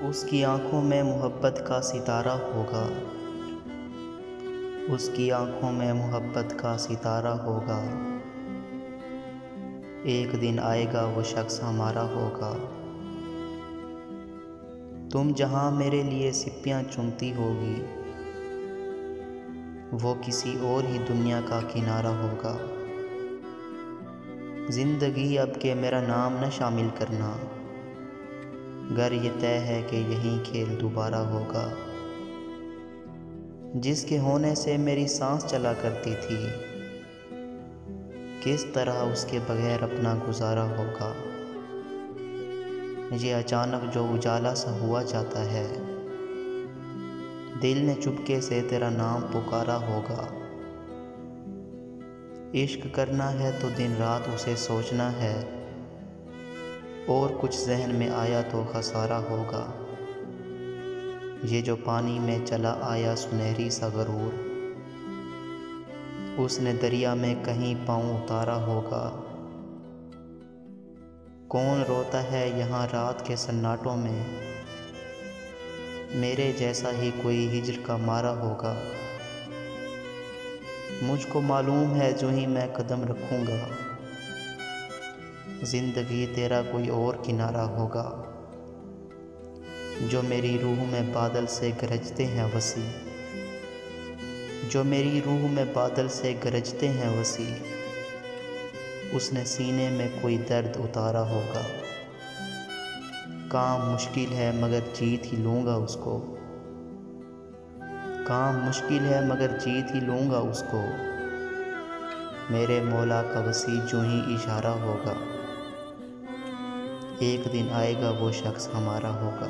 उसकी आँखों में मोहब्बत का सितारा होगा। उसकी आँखों में मोहब्बत का सितारा होगा। एक दिन आएगा वो शख्स हमारा होगा। तुम जहाँ मेरे लिए सिप्पियाँ चुनती होगी, वो किसी और ही दुनिया का किनारा होगा। ज़िंदगी अब के मेरा नाम न शामिल करना, गर ये तय है कि यही खेल दोबारा होगा। जिसके होने से मेरी सांस चला करती थी, किस तरह उसके बगैर अपना गुजारा होगा। ये अचानक जो उजाला सा हुआ जाता है, दिल ने चुपके से तेरा नाम पुकारा होगा। इश्क करना है तो दिन रात उसे सोचना है, और कुछ जहन में आया तो खसारा होगा। ये जो पानी में चला आया सुनहरी सा गरूर, उसने दरिया में कहीं पाँव उतारा होगा। कौन रोता है यहाँ रात के सन्नाटों में, मेरे जैसा ही कोई हिज्र का मारा होगा। मुझको मालूम है जो ही मैं कदम रखूँगा, ज़िंदगी तेरा कोई और किनारा होगा। जो मेरी रूह में बादल से गरजते हैं वसी, जो मेरी रूह में बादल से गरजते हैं वसी, उसने सीने में कोई दर्द उतारा होगा। काम मुश्किल है मगर जीत ही लूँगा उसको, काम मुश्किल है मगर जीत ही लूँगा उसको। मेरे मौला का वसी जो ही इशारा होगा, एक दिन आएगा वो शख्स हमारा होगा।